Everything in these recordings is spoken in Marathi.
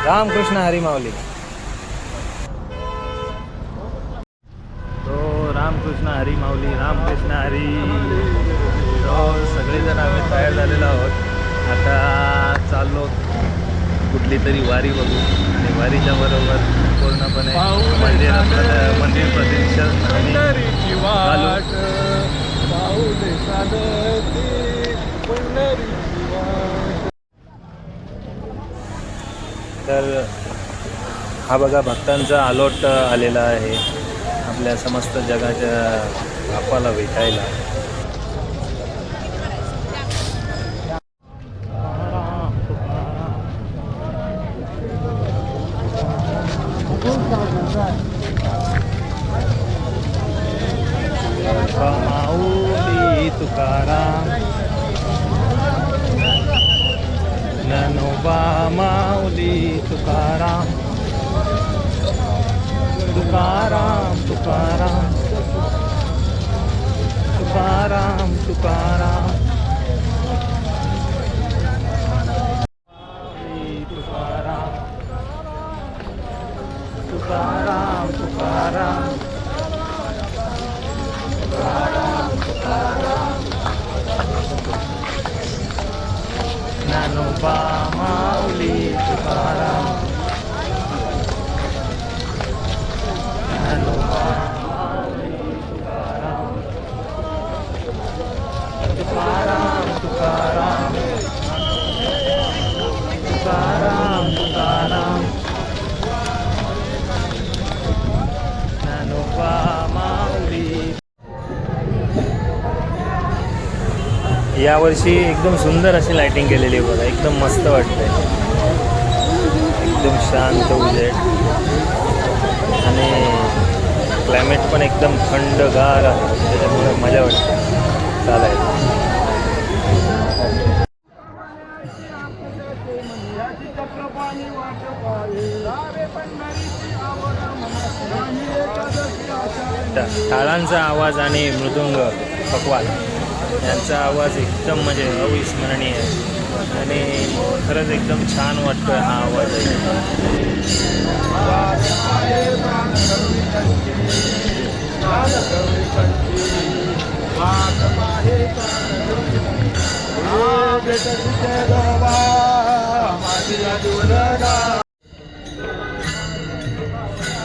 रामकृष्ण हरी माऊली. तो रामकृष्ण हरी माऊली, रामकृष्ण हरी. तो सगळेजण आम्ही तयार झालेलो आहोत. आता चाललो कुठली तरी वारी बघू आणि वारीच्या बरोबर पूर्णपणे मंदिर प्रदक्षिण तर हा बघा भक्तांचा आलोट आलेला आहे आपल्या समस्त जगाच्या बापाला भेटायला. माऊली तुकाराम, ज्ञानोबा माऊली तुकाराम, तुकाराम तुकाराम तुकाराम तुकाराम तुकाराम तुकाराम तुकाराम ज्ञानोबा माऊली तुकाराम, ज्ञानोबा माऊली तुकाराम, तुकाराम तुकाराम तुकाराम तुकाराम ज्ञानोबा माऊली. यावर्षी एकदम सुंदर अशी लाइटिंग केलेली आहे बघा. एकदम मस्त वाटतंय. एकदम शांत उजेड आणि क्लायमेट पण एकदम थंडगार आहे. त्याच्यामुळे मजा वाटते चालायला. टाळांचा आवाज आणि मृदुंग पकवान यांचा आवाज एकदम म्हणजे अविस्मरणीय आहे आणि खरंच एकदम छान वाटतोय हा आवाज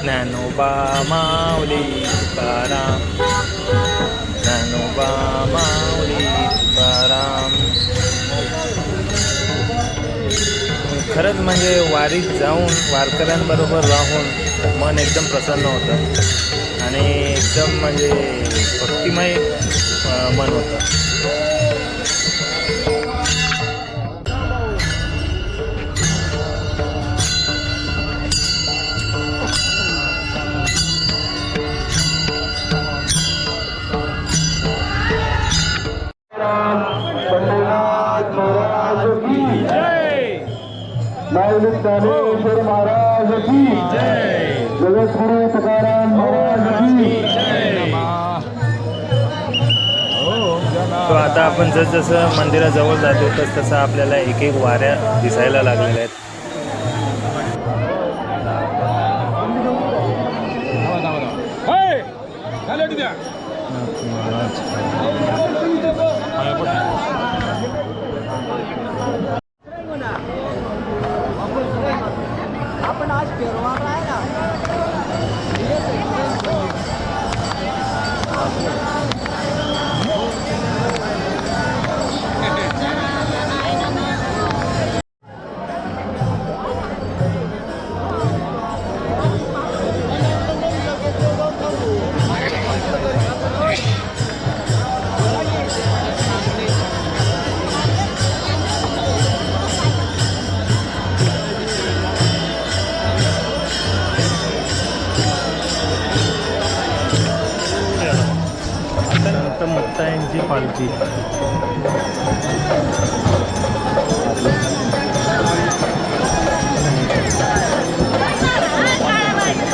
ज्ञानोबा माऊली तुकाराम, ज्ञानोबा माऊली तुकाराम. खरंच म्हणजे वारीत जाऊन वारकऱ्यांबरोबर राहून मन एकदम प्रसन्न होतं आणि एकदम म्हणजे भक्तिमय मन होतं. ज्ञानेश्वर महाराज की जय, जगद्गुरु तुकाराम महाराज की जय. तो आता आपण जसं मंदिराजवळ जातो तसं आपल्याला एक एक वाऱ्या दिसायला लागलेल्या आहेत. आपण आज पेरवार आहे ना. मुक्ताईंची पालखी.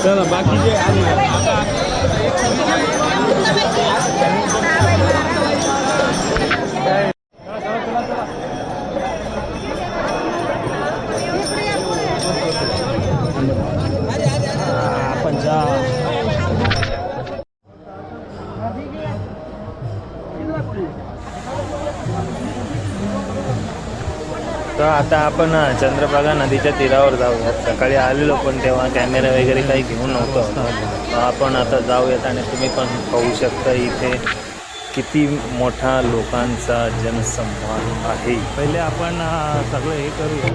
चला बाकीचे तर आता आपण चंद्रभागा नदीच्या तीरावर जाऊयात. सकाळी आलेलो पण तेव्हा कॅमेरा वगैरे काही घेऊन नव्हतो. तर आपण आता जाऊयात आणि तुम्ही पण पाहू शकता इथे किती मोठा लोकांचा जनसंवाद आहे. पहिले आपण सगळं हे करूया.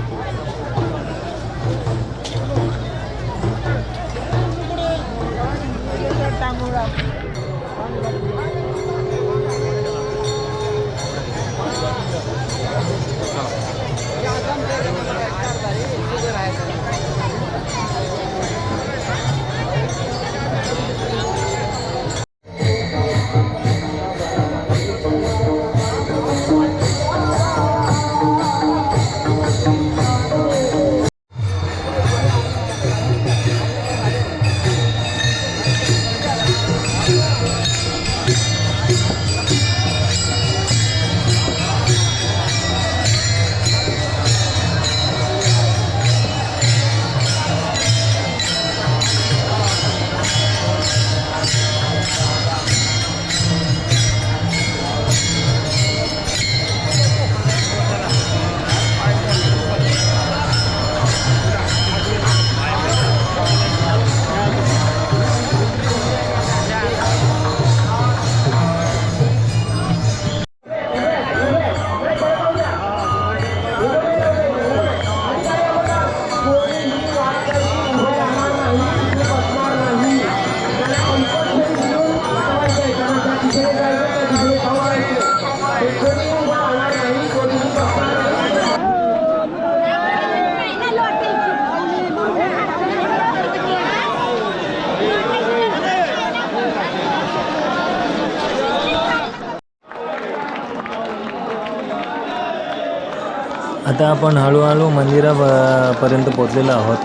आता आपण हळूहळू मंदिरापर्यंत पोचलेलो आहोत.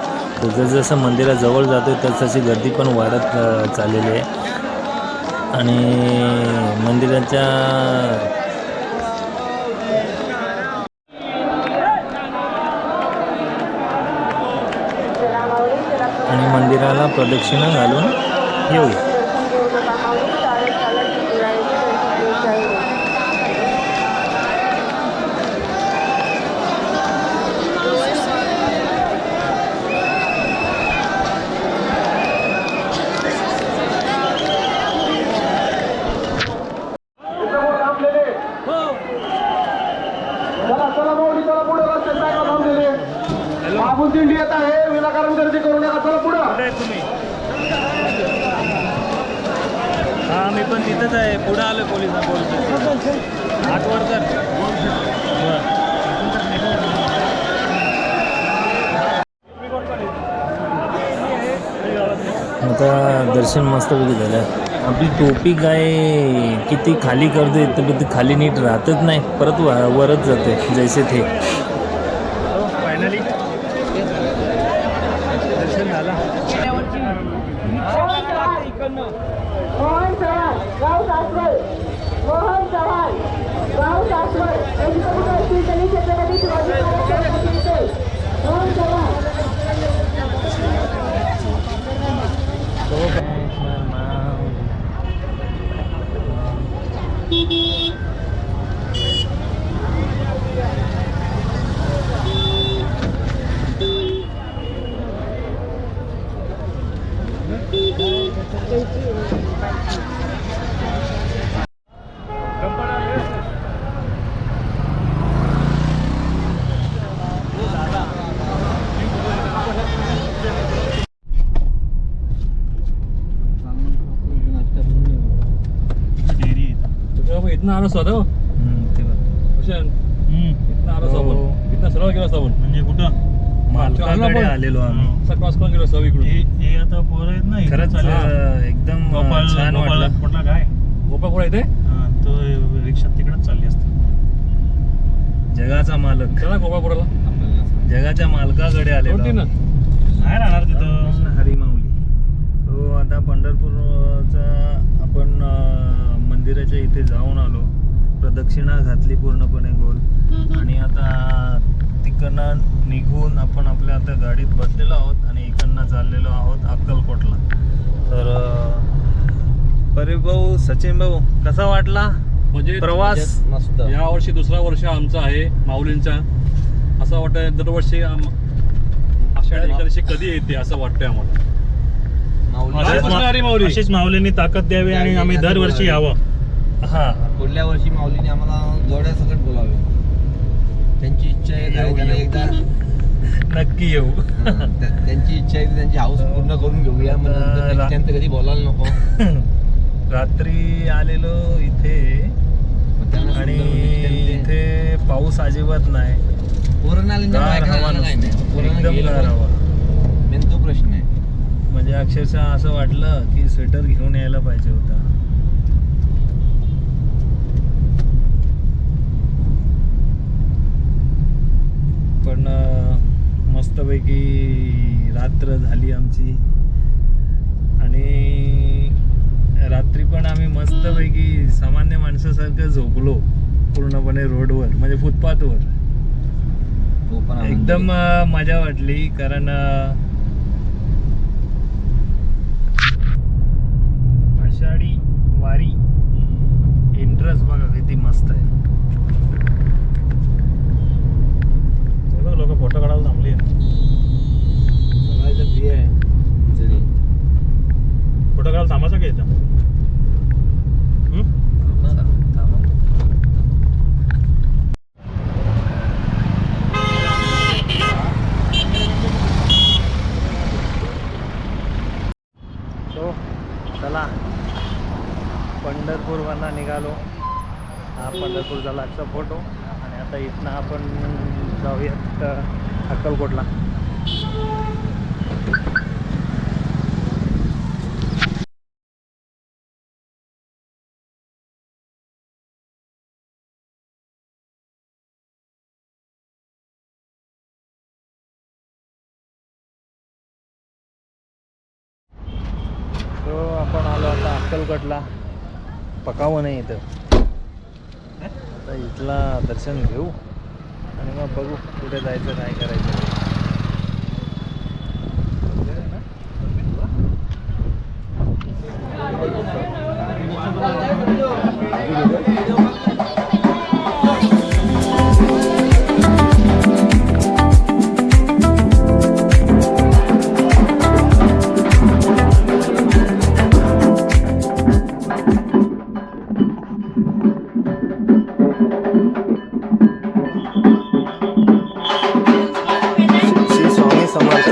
तर जसजसं मंदिराजवळ जातो तसतशी गर्दी पण वाढत चाललेली आहे. आणि मंदिराच्या मंदिराला प्रदक्षिणा घालून येऊया. दिंडी येत आहे. विनाकारण गर्दी करू नका. चला पुढे तुम्ही. हा मी पण तिथंच आहे. पुढे आलो पोलिसांना बोलतो. आठवर तर आता दर्शन मस्तपैकी झालं. आपली टोपी काय किती खाली करते तर ती खाली नीट राहतच नाही. परत वरच जाते जैसे थे. फायनली दर्शन झाला. मोहन चव्हाण गाव सासवड. मोहन चव्हाण गाव सासवड. छत्रपती शिवाजी महाराज. मोहन चव्हाण. इतना आलो स्वतः इतना आलो आपण इतना सरळ गेलो असतो आपण. म्हणजे कुठं मालकाकडे आलेलो आम्ही. क्रॉस करून गेलो असतो इकडून. हे आता पोरं आहेत ना. खरंच एकदम छान वाटलं. कुठला काय गोपाळ कुठे येते. तो रिक्षा तिकडेच चालली असते. जगाचा मालक. चला गोपाळपुराला. जगाच्या मालकाकडे आलेलो. नाही राहणार तिथं. हरी माऊली. तो आता पंढरपूरचा आपण मंदिराच्या इथे जाऊन आलो. प्रदक्षिणा घातली पूर्णपणे गोल. आणि आता तिकडनं निघून आपण आपल्या आता गाडीत बसलेलो आहोत आणि इकडनं चाललेलो आहोत अक्कलकोटला. तर परिभाऊ सचिन भाऊ कसा वाटला म्हणजे प्रवास? मस्त. या वर्षी दुसरा वर्ष आमचा आहे माऊलींचा. असं वाटतं दरवर्षी आषाढी एकादशी कधी येते असं वाटतंय आम्हाला. अशीच माऊलींनी ताकद द्यावी आणि आम्ही दरवर्षी यावं. हा पुढल्या वर्षी माऊलीने आम्हाला जोड्या सकट बोलावे. त्यांची इच्छा आहे काय त्यांना एकदा नक्की येऊ. त्यांची इच्छा आहे त्यांची हाऊस पूर्ण करून घेऊया. म्हणजे कधी बोलायला नको. रात्री आलेलो इथे आणि इथे पाऊस अजिबात नाही. गार हवा नुसती. एकदम गार हवा. मेन तो प्रश्न आहे. म्हणजे अक्षरशः असं वाटलं की स्वेटर घेऊन यायला पाहिजे होता. पण मस्तपैकी रात्र झाली आमची आणि रात्री पण आम्ही मस्तपैकी सामान्य माणसासारखं झोपलो पूर्णपणे रोडवर, म्हणजे फुटपाथवर. एकदम मजा वाटली कारण आषाढी वारी एंट्रन्स बघा किती मस्त आहे. लोक फोटो काढायला थांबली. सगळ्याचं फ्री आहे. फोटो काढायला थांबायचं का इथं? चला पंढरपूरवरनं निघालो. हा पंढरपूरचा लागचा फोटो आणि आता इथनं आपण जाऊयात अक्कलकोटला. तो आपण आलो आता अक्कलकोटला. पकावं नाही इथं. आता इथला दर्शन घेऊ आणि मग बघू कुठे जायचं काय करायचं. श्री स्वामी समर्थ.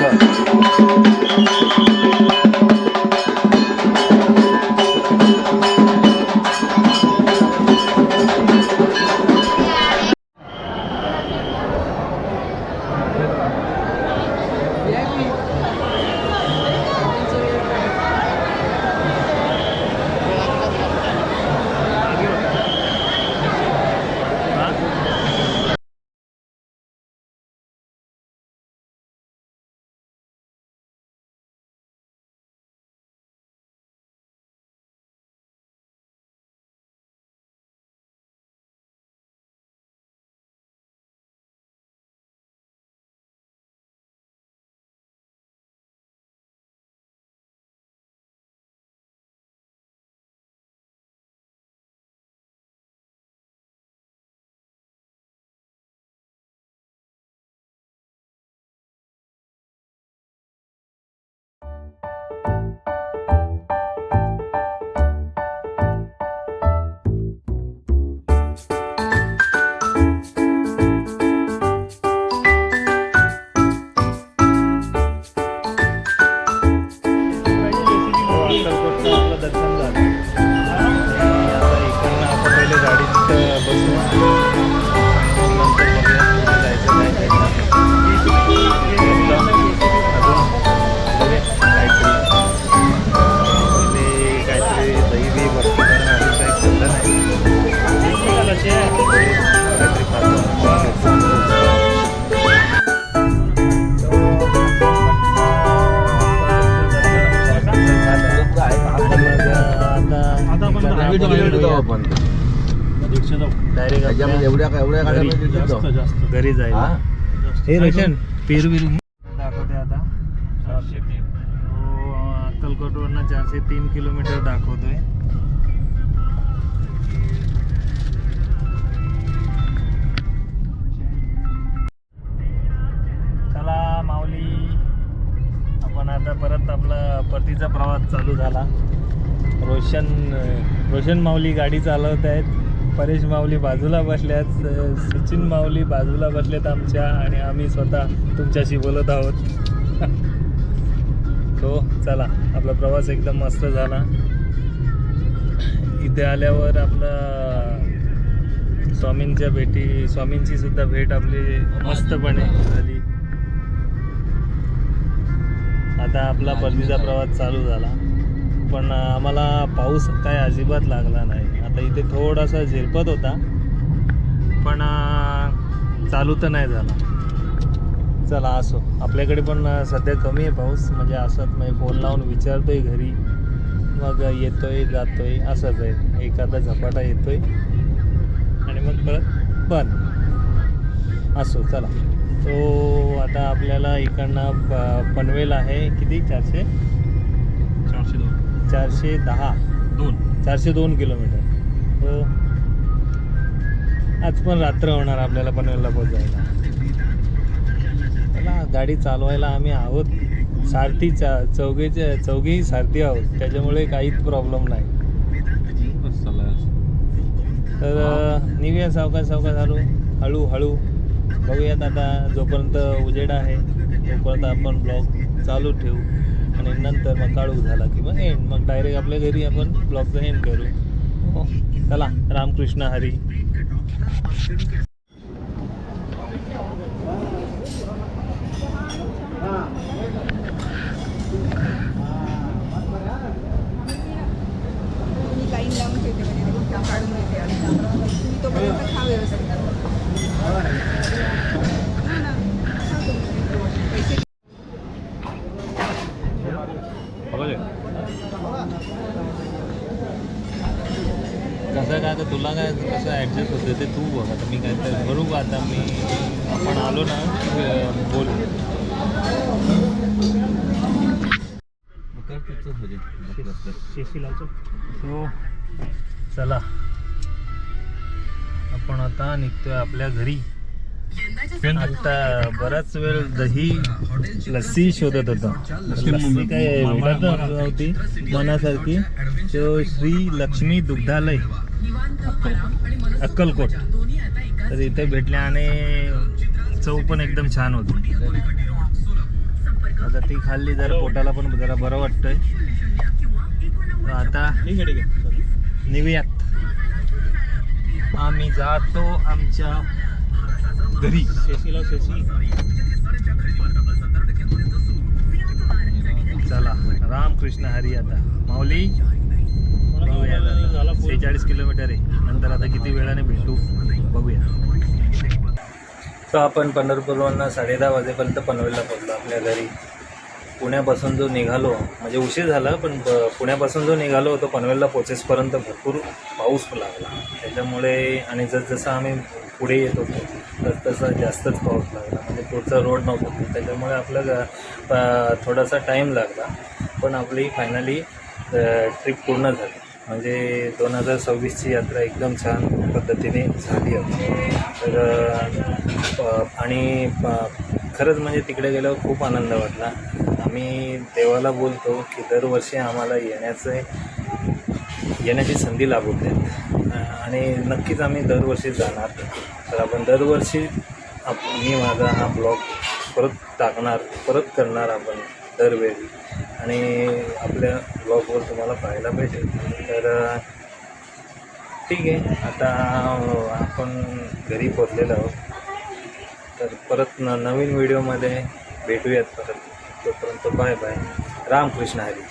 डायरेक्ट एवढ्या घरी जायला. हे रेशन पेरू बिरू दाखवते आता. अक्कलकोटवरनं 403 किलोमीटर दाखवतोय. पण आता परत आपला परतीचा प्रवास चालू झाला. रोशन माऊली गाडी चालवत आहेत, परेश माऊली बाजूला बसल्यात, सचिन माऊली बाजूला बसलेत आमच्या, आणि आम्ही स्वतः तुमच्याशी बोलत आहोत. तो चला, आपला प्रवास एकदम मस्त झाला. इथे आल्यावर आपला स्वामींची सुद्धा भेट आपली मस्तपणे झाली. आता आपला परतीचा प्रवास चालू झाला, पण आम्हाला पाऊस काय अजिबात लागला नाही. आता इथे थोडासा झिरपत होता, पण चालू तर नाही झाला. चला असो, आपल्याकडे पण सध्या कमी आहे पाऊस, म्हणजे असंच म्हणजे फोन लावून विचारतोय घरी, मग येतोय जातोय असंच आहे. एखादा झपाटा येतोय आणि मग परत बंद. असो चला. तो आता आपल्याला इकडनं पनवेल आहे किती, 402 किलोमीटर. हो, आज पण रात्र होणार आपल्याला पनवेलला पोहोचायला. चला, गाडी चालवायला आम्ही आहोत सारथी, चौघेही सारथी आहोत, त्याच्यामुळे काहीच प्रॉब्लेम नाही. तर निघूया सावकाश हळूहळू. बघूयात आता, जोपर्यंत उजेड आहे तोपर्यंत आपण ब्लॉग चालू ठेवू, आणि नंतर मग काळू झाला की मग एंड, मग डायरेक्ट आपल्या घरी आपण ब्लॉगचं एंड करू. हो चला, रामकृष्ण हरी. मी लाईन लावून ठेवते, म्हणजे त्या काढून घेते आणि तुम्ही तोपर्यंत खा व्यवस्थित. पैसे कसं काय, तर तुला काय कसं ॲडजस्ट होतं ते तू बघ. आता मी काय तर करू का, आता आपण आलो ना बोल. हो चला, आपण आता निघतोय आपल्या घरी. आता बराच वेळ लस्सी शोधत होता. लस्सी काय भेटत नव्हती मनासारखी. तो श्री लक्ष्मी दुग्धालय अक्कलकोट, तर इथे भेटले आणि चव पण एकदम छान होती. आता ती खाल्ली, जरा पोटाला पण जरा बरं वाटतंय. आता निघूयात, आम्ही जातो आमच्या घरी. चला, रामकृष्ण हरी. आता माऊली 46 किलोमीटर आहे, नंतर आता किती वेळाने भेटू बघूया. तर आपण पंढरपूरवरून 10:30 वाजेपर्यंत पनवेलला पोहोचलो आपल्या घरी. पुण्यापासून जो निघालो, म्हणजे उशीर झाला, पण पुण्यापासून जो निघालो होतो पनवेलला पोचेसपर्यंत भरपूर पाऊस लागला. त्याच्यामुळे आणि जसजसं आम्ही पुढे येत होतो तसा जास्तच पाऊस लागला, म्हणजे पुढचा रोड नव्हता. त्याच्यामुळे आपल्याला थोडासा टाईम लागला, पण आपली फायनली ट्रिप पूर्ण झाली. म्हणजे 2026ची यात्रा एकदम छान पद्धतीने झाली होती. तर आणि खरंच म्हणजे तिकडे गेल्यावर खूप आनंद वाटला. आम्ही देवाला बोलतो की दरवर्षी आम्हाला येण्याची संधी लाभू द्या, आणि नक्कीच आम्ही दरवर्षी जाणार. तर आपण दरवर्षी मी माझा हा ब्लॉग परत करणार आपण दरवेळी, आणि आपल्या ब्लॉगवर तुम्हाला पाहायला भेटेल. तर ठीक आहे, आता आपण घरी पोचलेलो आहोत. तर परत नवीन व्हिडिओमध्ये भेटूयात परत. तोपर्यंत बाय बाय. रामकृष्ण हरी.